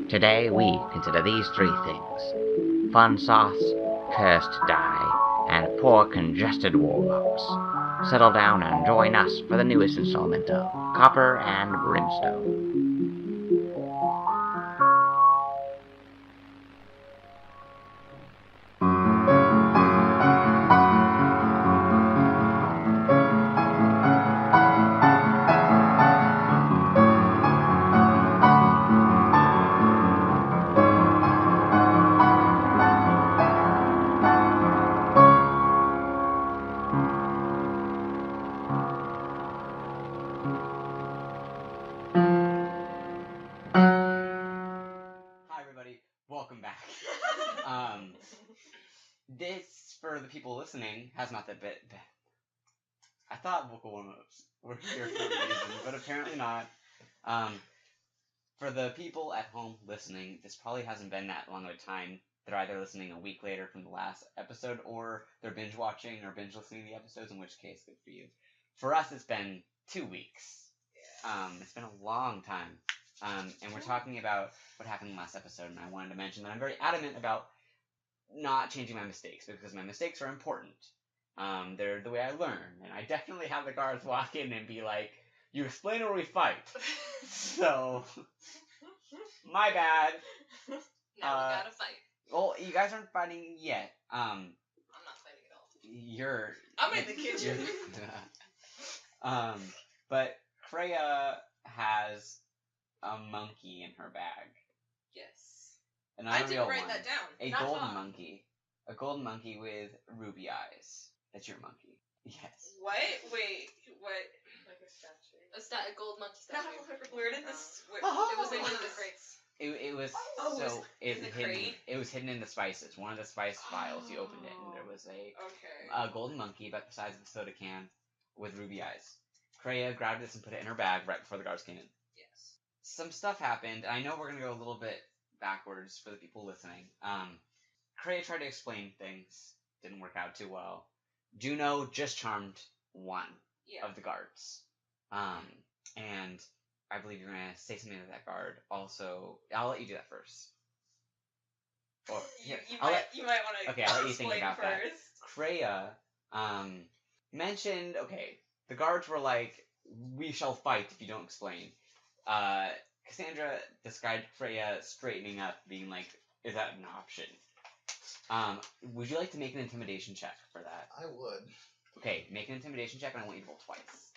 Today we consider these three things: fun sauce, cursed dye, and poor congested warlocks. Settle down and join us for the newest installment of Copper and Brimstone. Hi everybody, welcome back. This, for the people listening, has not that bit. I thought vocal warm-ups were here for a reason, but apparently not. For the people at home listening, this probably hasn't been that long of a time. They're either listening a week later from the last episode, or they're binge watching or binge listening to the episodes, in which case, good for you. For us, it's been 2 weeks. It's been a long time. And we're talking about what happened in the last episode, and I wanted to mention that I'm very adamant about not changing my mistakes, because my mistakes are important. They're the way I learn, and I definitely have the guards walk in and be like, "You explain or we fight." So, my bad. Now we gotta fight. Well, you guys aren't fighting yet. I'm not fighting at all. You're... I'm in the kitchen. But Freya has a monkey in her bag. Yes. And I didn't write that down. A Not golden wrong. monkey. A golden monkey with ruby eyes. That's your monkey. Yes. What? Wait, what? Like a statue. A gold monkey statue. Where did this? It was in one of the crates. It was Oh, so in the hidden. crate? It was hidden in the spices. One of the spice vials. You opened it, and there was Okay. a golden monkey about the size of a soda can with ruby eyes. Freya grabbed this and put it in her bag right before the guards came in. Yes. Some stuff happened. I know we're gonna go a little bit backwards for the people listening. Freya tried to explain things. Didn't work out too well. Juno just charmed one of the guards. And I believe you're gonna say something to that guard. Also, I'll let you do that first. Or You might want to. Okay, I'll let you think about first. that. Freya, mentioned. Okay, the guards were like, "We shall fight if you don't explain." Cassandra described Freya straightening up, being like, "Is that an option?" Would you like to make an intimidation check for that? I would. Okay, make an intimidation check, and I want you to roll twice.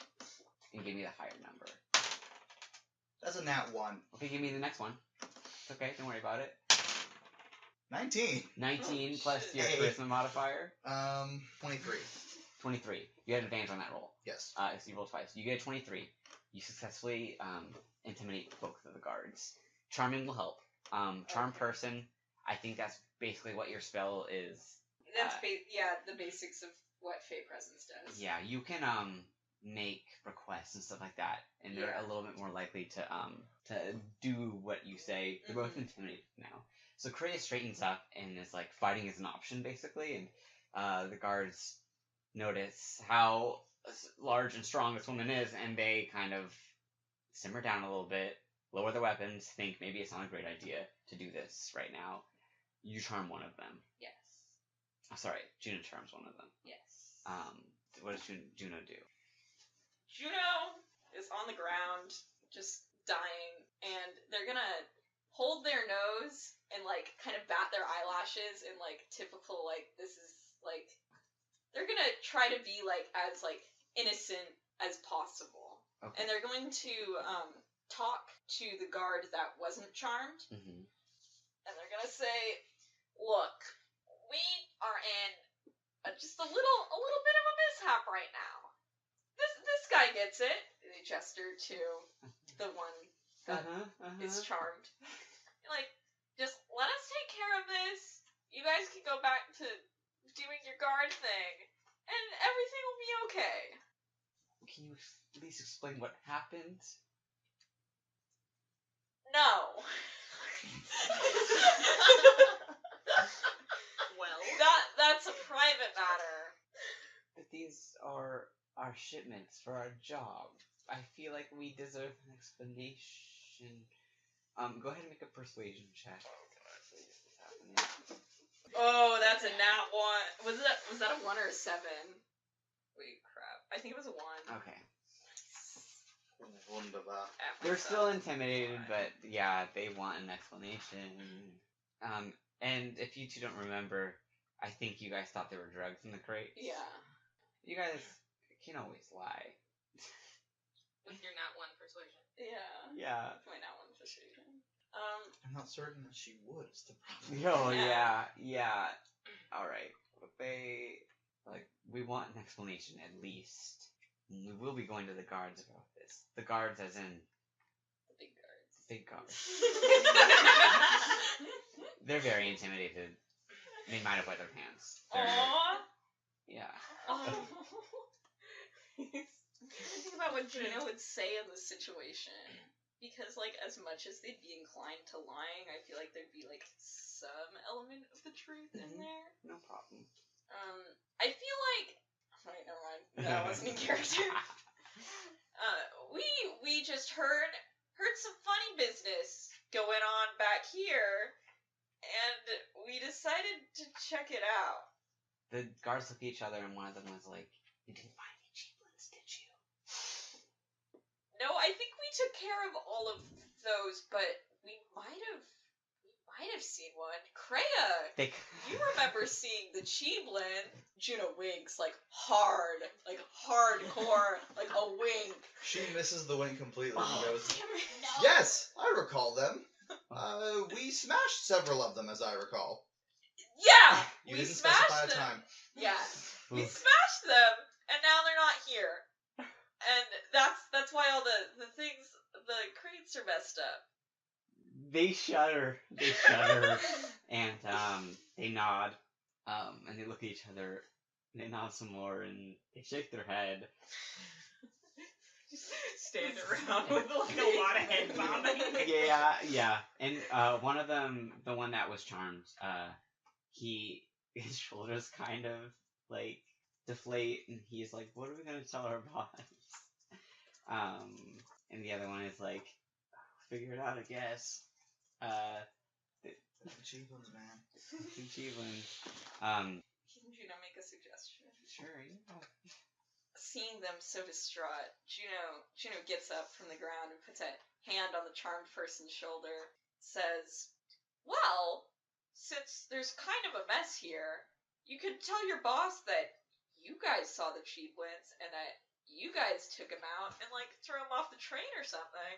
And give me the higher number. That's a nat 1. Okay, give me the next one. It's okay, don't worry about it. 19. 19 plus your Hey. charisma modifier. 23. 23. You had advantage on that roll. Yes. So you roll twice. You get a 23. You successfully intimidate both of the guards. Charming will help. Charm person, I think that's basically what your spell is. That's the basics of what Fey Presence does. Yeah, you can make requests and stuff like that, and they're a little bit more likely to do what you say. They're both intimidated now. So Kreia straightens up and is like, fighting is an option basically, and the guards notice how large and strong this woman is, and they kind of simmer down a little bit, lower their weapons, think maybe it's not a great idea to do this right now. You charm one of them. Yes. Oh, sorry, Juno charms one of them. Yes. What does Juno do? Juno is on the ground, just dying, and they're gonna hold their nose and like kind of bat their eyelashes in like typical like this is like they're gonna try to be like as like innocent as possible. Okay. And they're going to talk to the guard that wasn't charmed. Mm-hmm. And they're gonna say, "Look, we are in just a little bit of a mishap right now. This guy gets it." They gesture to the one that is charmed. Like, just let us take care of this. You guys can go back to doing your guard thing, and everything will be okay. Can you at least explain what happened? No. Well, that's a private matter. But these are our shipments for our job. I feel like we deserve an explanation. Go ahead and make a persuasion check. So this is happening. Oh, that's a nat 1. Was that a 1 or a 7? Wait, crap. I think it was a 1. Okay. Wunderbar. They're still intimidated, but yeah, they want an explanation. And if you two don't remember, I think you guys thought there were drugs in the crate. Yeah. You guys can always lie. With your nat 1 persuasion. Yeah. Yeah. My nat 1 persuasion. I'm not certain that she would. Is the problem. Oh, Yeah. yeah. Alright. But we want an explanation at least. We will be going to the guards about this. The guards as in... The big guards. Big guards. They're very intimidated. They might have wet their pants. Aww. Yeah. Think about what Juno would say in this situation. Because, like, as much as they'd be inclined to lying, I feel like there'd be, like, some element of the truth in there. No problem. I feel like... Wait, never mind. That wasn't in character. We just heard some funny business going on back here, and we decided to check it out. The guards look at each other, and one of them was like, "You didn't find any cheaplins, did you?" No, I think we took care of all of those, but we might have seen one. Kreia, you remember seeing the Cheeblin? Juno winks, like hardcore, like a wink. She misses the wink completely and goes, No. "Yes, I recall them. We smashed several of them, as I recall. Yeah, You we didn't smashed specify a them. time. Yeah, we Oof. smashed them, and now they're not here. And that's why all the things, the crates are messed up. They shudder, and they nod, and they look at each other, and they nod some more, and they shake their head. Just stand around with like a lot of head bobbing. Yeah, and one of them, the one that was charmed, his shoulders kind of like deflate, and he's like, "What are we gonna tell our boss?" And the other one is like, "Figure it out, I guess." The cheap ones, man. Cheeveland. Can Juno make a suggestion? Sure, yeah. Seeing them so distraught, Juno gets up from the ground and puts a hand on the charmed person's shoulder, says, "Well, since there's kind of a mess here, you could tell your boss that you guys saw the Cheeblins and that you guys took him out and, like, throw him off the train or something.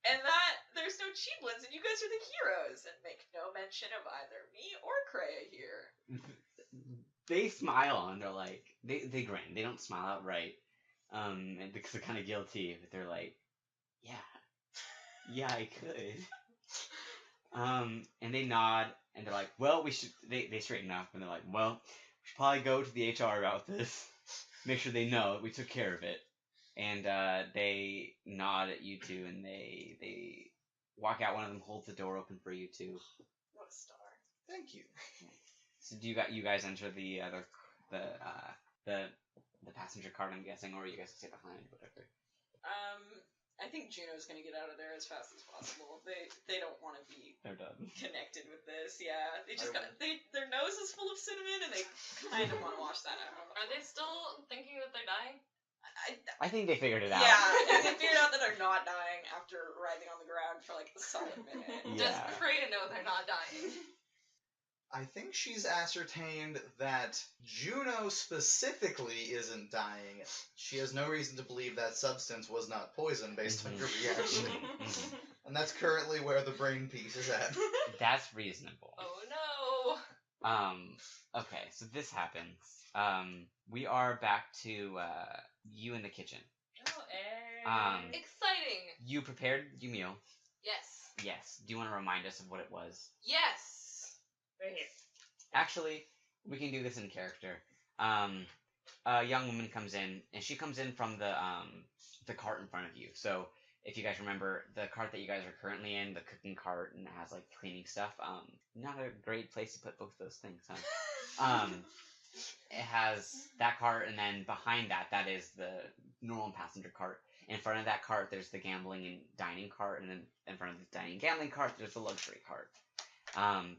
And that there's no Cheeblins and you guys are the heroes, and make no mention of either me or Kreia here." They smile, and they're like, they grin. They don't smile outright, and because they're kind of guilty, but they're like, yeah, I could. And they nod, and they're like, "Well, we should." They straighten up, and they're like, "Well, we should probably go to the HR about this. Make sure they know that we took care of it." And they nod at you two, and they walk out. One of them holds the door open for you two. What a star. Thank you. So do you guys enter the passenger cart, I'm guessing, or you guys stay behind, whatever. I think Juno's gonna get out of there as fast as possible. They don't want to be They're done. connected with this. Yeah, they just their nose is full of cinnamon, and they kind of want to wash that out. Are they still thinking that they're dying? I think they figured it out. Yeah, they figured out that they're not dying after writhing on the ground for like a solid minute. Yeah. Does Kreia know they're not dying? I think she's ascertained that Juno specifically isn't dying. She has no reason to believe that substance was not poison based on your reaction. And that's currently where the brain piece is at. That's reasonable. Oh no! Okay, so this happens. We are back to you in the kitchen. Oh, Exciting! You prepared your meal. yes. Yes. Do you want to remind us of what it was? Yes. Right here. Actually, we can do this in character. A young woman comes in, and she comes in from the cart in front of you. So, if you guys remember, the cart that you guys are currently in, the cooking cart, and it has, like, cleaning stuff, not a great place to put both those things, huh? It has that cart, and then behind that is the normal passenger cart. In front of that cart, there's the gambling and dining cart, and then in front of the dining and gambling cart, there's the luxury cart.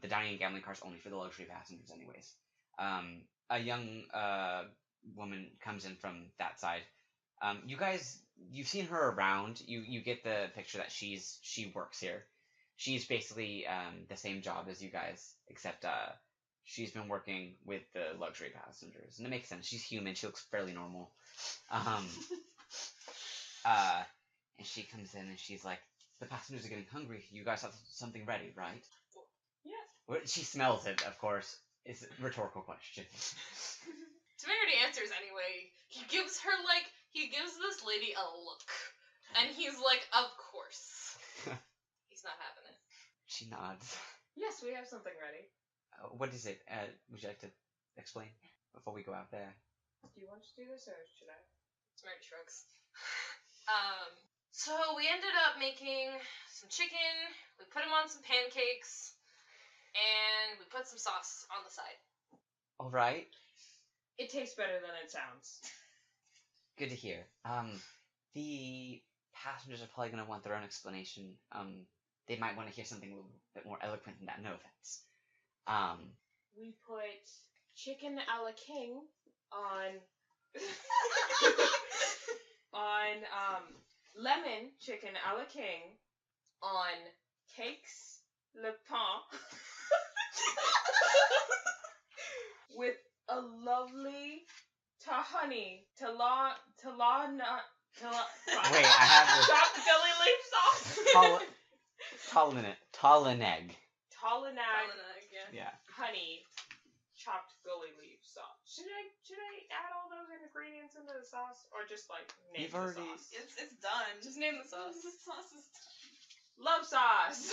The dining and gambling cart's only for the luxury passengers, anyways. A young woman comes in from that side. You guys, you've seen her around. You get the picture that she works here. She's basically the same job as you guys, except she's been working with the luxury passengers, and it makes sense. She's human. She looks fairly normal. And she comes in and she's like, "The passengers are getting hungry. You guys have something ready, right?" Yeah. Well, she smells it, of course. It's a rhetorical question. Temerity answers anyway. He gives this lady a look. And he's like, of course. He's not having it. She nods. Yes, we have something ready. What is it? Would you like to explain before we go out there? Do you want to do this or should I? Temerity shrugs. So we ended up making some chicken, we put them on some pancakes, and we put some sauce on the side. All right. It tastes better than it sounds. Good to hear. The passengers are probably going to want their own explanation. They might want to hear something a little bit more eloquent than that. No offense. We put chicken a la king on lemon chicken a la king on cakes le pain with a lovely tahani Wait, I have this. chopped gully leaf sauce. Talineg. Talinag Yeah. honey chopped gully leaf sauce. Should I add all those ingredients into the sauce or just like name You've the already- sauce? It's done. Just name the sauce. The sauce is love sauce.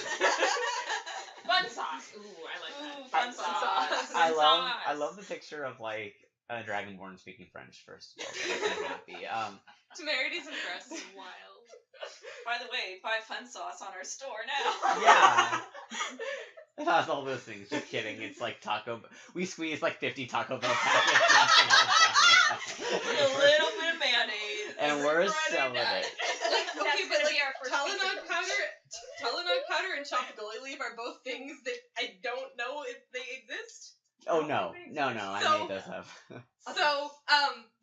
Fun sauce. Ooh, I like that. Ooh, fun sauce. I love the picture of like a dragonborn speaking French first of all. That makes me happy. Temerity's impressed. Wild. By the way, buy fun sauce on our store now. Yeah. It has all those things. Just kidding. It's like we squeeze like 50 Taco Bell packets. With a little bit of mayonnaise. And we're selling it. Okay, but like Talanog powder and chopped gully leaf are both things that I don't know if they exist. Oh no. I So- made those up. So,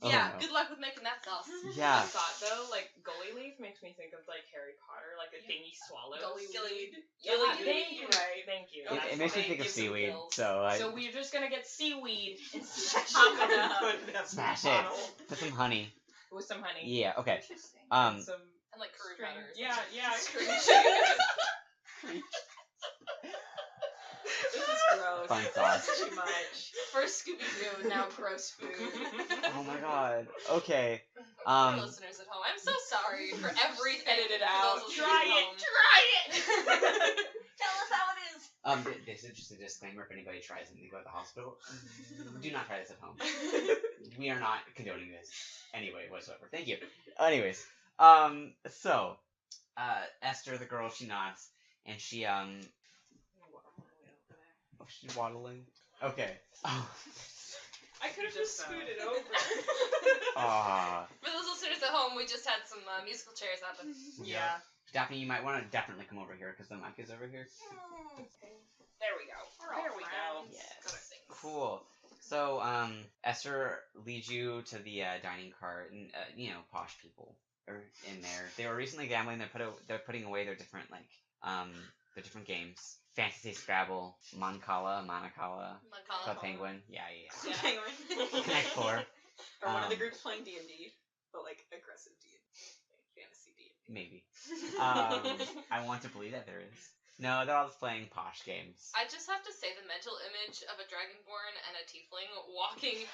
yeah, no. good luck with making that sauce. Yeah. I thought though, like gully leaf makes me think of like Harry Potter, like a thing he swallows. Gully weed. Yeah, Gully thank weed. you. Thank you. Okay. It makes me They think of give some seaweed. pills. So So we're just gonna get seaweed and chop it up smash it. Put some honey. with some honey. Yeah. Okay. Interesting. And some And like curry string. powder. or Yeah, something. yeah. String. This is gross. Fun sauce. Too much. First Scooby-Doo, now gross food. Oh my god. Okay. For listeners at home, I'm so sorry for everything. Edit it for out. those listening Try at it. home. Try it. Tell us how it is. This is just a disclaimer. If anybody tries and they go to the hospital, do not try this at home. We are not condoning this anyway whatsoever. Thank you. Anyways, so Esther, the girl, she nods and she she's waddling. Okay. Oh. I could have just scooted over. For those listeners at home, we just had some musical chairs happen. Yeah. Daphne, you might want to definitely come over here because the mic is over here. There we go. We're all There we go. friends. Yes. Good things. Cool. So, Esther leads you to the dining cart, and posh people are in there. They were recently gambling. They're putting away their different their different games. Fantasy Scrabble, Moncala, Club Penguin. Yeah. Penguin. Connect 4. Or one of the Um, groups playing D&D, but like aggressive D&D, fantasy D&D. Maybe. I want to believe that there is. No, they're all just playing posh games. I just have to say the mental image of a dragonborn and a tiefling walking,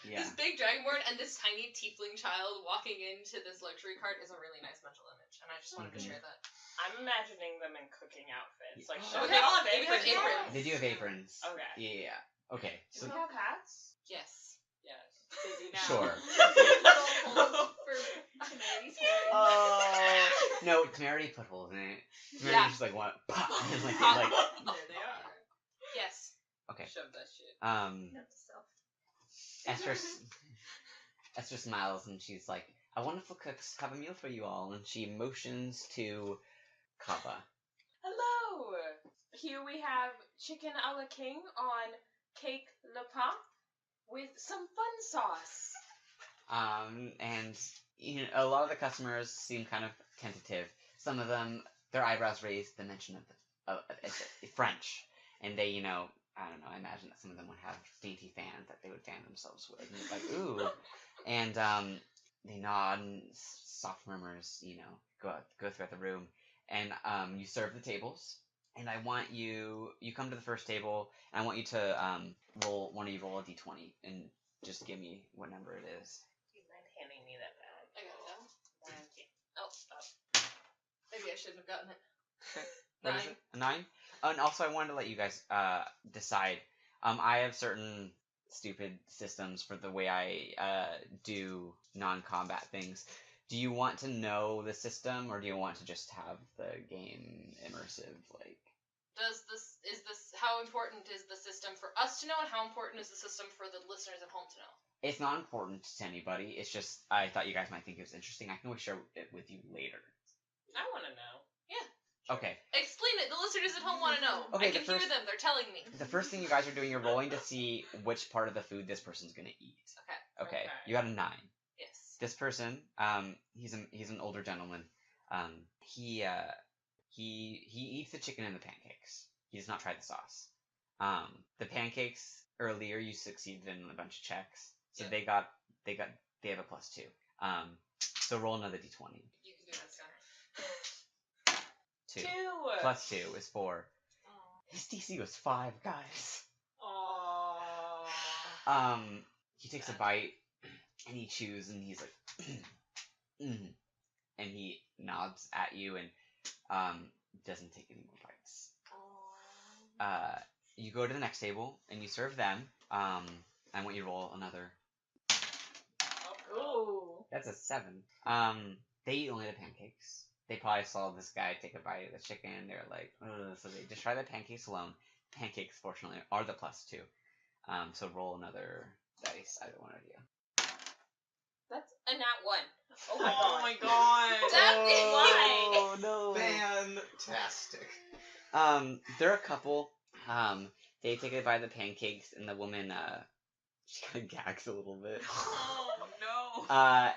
Yeah. this big dragonborn and this tiny tiefling child walking into this luxury cart is a really nice mental image, and I just wanted to share that. I'm imagining them in cooking outfits. Like, Oh, they all have aprons. They do have aprons. Okay. Yeah. Okay. Do So we have hats? Yes. Yes. They do now. sure. Oh. No, Temerity put holes in it. Temerity Yeah. just like what? Pop, and like There they are. Yes. okay. Shove that shit. Esther smiles and she's like, Our wonderful cooks have a meal for you all, and she motions to Kava. Hello! Here we have chicken a la king on cake le pain with some fun sauce. And a lot of the customers seem kind of tentative. Some of them, their eyebrows raised at the mention of French, and they, I don't know. I imagine that some of them would have dainty fans that they would fan themselves with, and it's like ooh, and they nod and soft murmurs, go throughout the room, and you serve the tables. And I want you come to the first table, and I want you to roll a d20 and just give me what number it is. Do you mind handing me that bag? I got it. Thank you. Oh. Maybe I shouldn't have gotten it. Okay. What is 9. it? A 9? Oh, and also I wanted to let you guys decide. I have certain stupid systems for the way I do non-combat things. Do you want to know the system, or do you want to just have the game immersive? How important is the system for us to know, and how important is the system for the listeners at home to know? It's not important to anybody. It's just I thought you guys might think it was interesting. I can always share it with you later. I want to know. Okay. Explain it. The listeners at home want to know. Okay, I can hear them. They're telling me. The first thing you guys are doing, you're rolling to see which part of the food this person's gonna eat. Okay. Okay. You got a 9. Yes. This person, he's an older gentleman. He eats the chicken and the pancakes. He does not try the sauce. The pancakes earlier you succeeded in a bunch of checks, so Yeah. they have a +2. So roll another d20. You can do that, Scott. 2 2. +2 is 4. Oh. His DC was 5, guys. Aww. He takes a bite and he chews and he's like, and he nods at you and doesn't take any more bites. You go to the next table and you serve them. I want you to roll another. Ooh. That's a 7. They eat only the pancakes. They probably saw this guy take a bite of the chicken. They're like, ugh, so they just try the pancakes alone. Pancakes, fortunately, are the +2. So roll another dice, either one of you. That's a nat 1. Oh my god. Why? no. Fantastic. There are a couple. They take a bite of the pancakes, and the woman, she kind of gags a little bit. Oh no.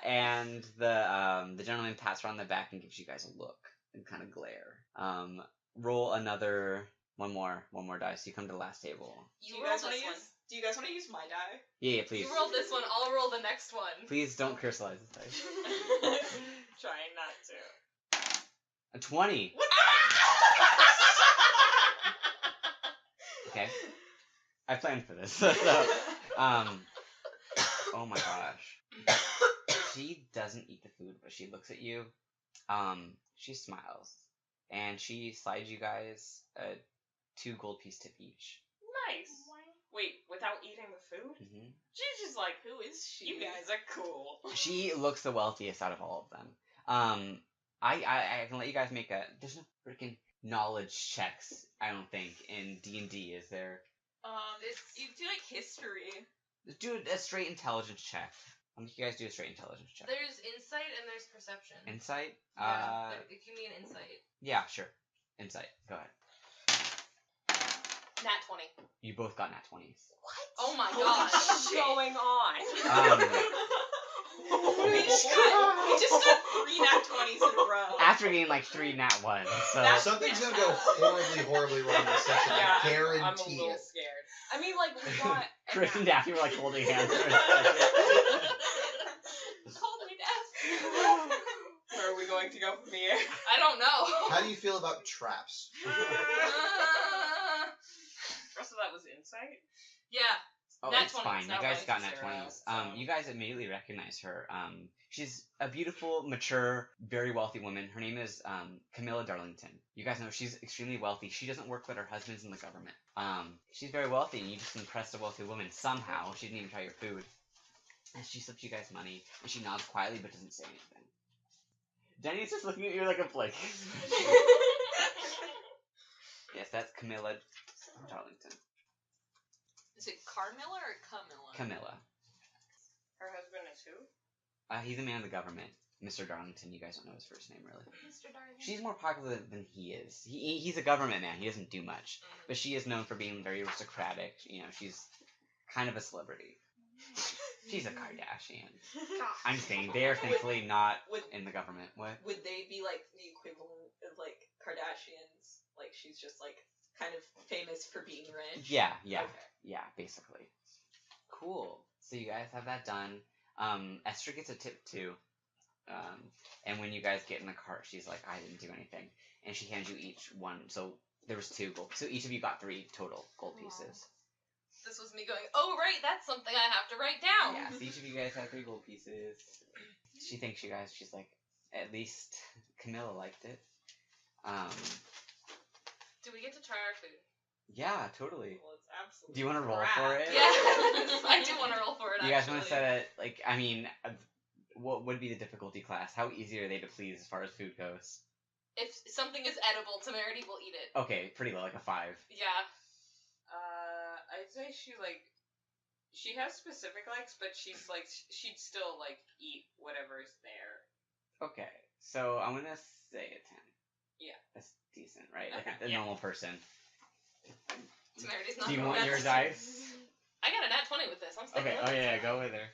And the gentleman pats her on the back and gives you guys a look and kind of glare. Roll another one more dice. You come to the last table. You roll this one. Do you guys want to use my die? Yeah, please. You roll this one. I'll roll the next one. Please don't crystallize this dice. Trying not to. A 20. What? Okay. I planned for this. Oh my gosh. She doesn't eat the food, but she looks at you. She smiles. And she slides you guys a 2 gold piece tip each. Nice. Wait, without eating the food? Mm-hmm. She's just like, Who is she? you guys are cool. She looks the wealthiest out of all of them. I can let you guys make there's no freaking knowledge checks, I don't think, in D&D, is there? You do like history. Do a straight intelligence check. I'll make you guys do a straight intelligence check. There's insight and there's perception. Insight? Yeah, it can be an insight. Yeah, sure. Insight. Go ahead. Nat 20. You both got nat 20s. What? Oh my What's gosh. going on? We just got 3 nat 20s in a row. After getting like 3 nat 1s, so... Something's gonna go horribly wrong this session. Yeah, I guarantee I'm a little it. scared. I mean, like, we got... Chris and Daphne were like holding hands for a second. Hold me down. Where are we going to go from here? I don't know. How do you feel about traps? So that was insight? Yeah. Oh, Nat it's 20s, fine. You not guys like got nat 0, 20s. so. You guys immediately recognize her. She's a beautiful, mature, very wealthy woman. Her name is Camilla Darlington. You guys know she's extremely wealthy. She doesn't work, but her husband's in the government. She's very wealthy, and you just impressed a wealthy woman somehow. She didn't even try your food. And she slips you guys money, and she nods quietly but doesn't say anything. Jenny's just looking at you like a flake. Yes, that's Camilla Darlington. Is it Carmilla or Camilla? Camilla. Her husband is who? He's a man of the government. Mr. Darlington, you guys don't know his first name, really. Mr. Darling. She's more popular than he is. He's a government man. He doesn't do much. But she is known for being very aristocratic. You know, she's kind of a celebrity. She's a Kardashian. I'm saying they are thankfully not in the government. What? Would they be like the equivalent of like Kardashians? Like she's just like kind of famous for being rich? Yeah, Okay. yeah, basically. Cool. So you guys have that done. Esther gets a tip too. And when you guys get in the cart, she's like, I didn't do anything. And she hands you each one. So there was 2 gold. So each of you got 3 total gold pieces. This was me going, oh, right, that's something I have to write down. Yeah, so each of you guys had 3 gold pieces. She thinks you guys, she's like, at least Camilla liked it. Do we get to try our food? Yeah, totally. Well, it's absolutely. Do you want to roll crap. for it? Yes, I do want to roll for it, You guys want to actually. set it, like, I mean, what would be the difficulty class? How easy are they to please as far as food goes? If something is edible, Temerity will eat it. Okay, pretty low, like a 5. Yeah. I'd say she has specific likes, but she'd still eat whatever's there. Okay, so I'm gonna say a 10. Yeah. That's decent, right? Like Okay, a yeah. normal person. Temerity's not Do you going want nuts. your dice? I got a nat 20 with this. I'm sticking Okay, with oh it. yeah, go with her.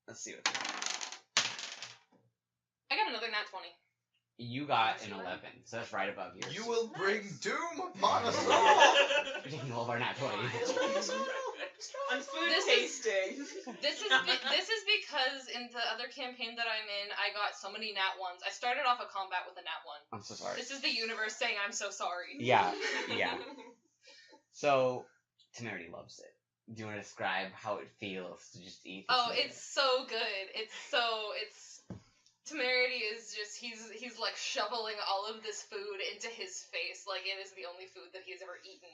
Let's see what I got another nat 20. you got an 11, so that's right above yours. You will bring doom upon us all. You're taking all of our nat 20. On food This tasting. This is because in the other campaign that I'm in, I got so many nat 1s. I started off a combat with a nat 1. I'm so sorry. This is the universe saying I'm so sorry. Yeah, yeah. So, Temerity loves it. Do you want to describe how it feels to just eat this Oh, food? it's so good. Temerity is just, he's like shoveling all of this food into his face like it is the only food that he's ever eaten.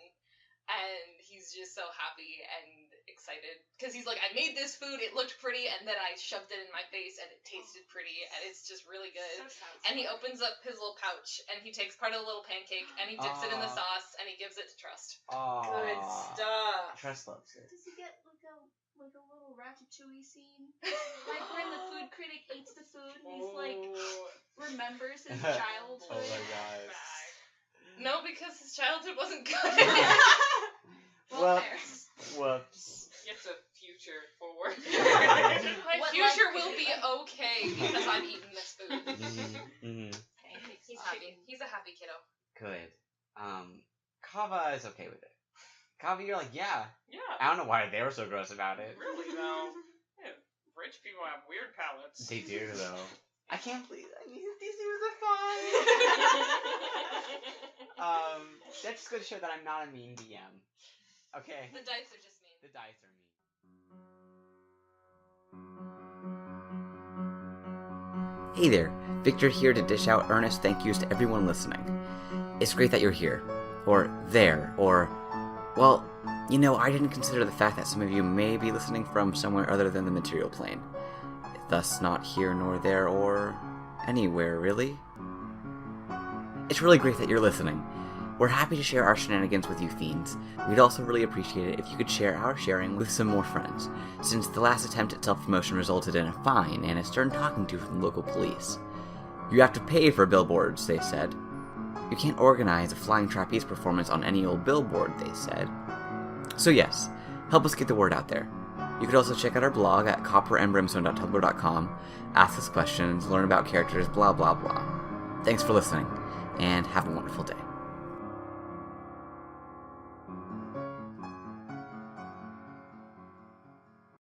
And he's just so happy and excited. Because he's like, I made this food, it looked pretty, and then I shoved it in my face, and it tasted pretty, and it's just really good. And he opens up his little pouch, and he takes part of the little pancake, and he dips it in the Aw. sauce, and he gives it to Trust. Aww. Good stuff. Trust loves it. Does he get like a little ratatouille scene? Like when the food critic eats the food and he's like remembers his childhood. Oh my god. No, because his childhood wasn't good. Well, fair. whoops. Gets a future forward. My What future life will could be you okay because I'm eating this food. Mm-hmm. He's happy. He's a happy kiddo. Good. Kava is okay with it. Kava, you're like, yeah. Yeah, I don't know why they were so gross about it. really though. Yeah, rich people have weird palates. They do, though. I can't believe. I mean, Disney was a fun. That's just going to show that I'm not a mean DM. Okay. The dice are just mean. The dice are mean. Hey there, Victor here to dish out earnest thank yous to everyone listening. It's great that you're here, or there, or, well, you know, I didn't consider the fact that some of you may be listening from somewhere other than the material plane. Thus not here nor there or anywhere, really. It's really great that you're listening. We're happy to share our shenanigans with you fiends. We'd also really appreciate it if you could share our sharing with some more friends, since the last attempt at self-promotion resulted in a fine and a stern talking to from the local police. You have to pay for billboards, they said. You can't organize a flying trapeze performance on any old billboard, they said. So yes, help us get the word out there. You could also check out our blog at copperandbrimstone.tumblr.com, ask us questions, learn about characters, blah blah blah. Thanks for listening, and have a wonderful day.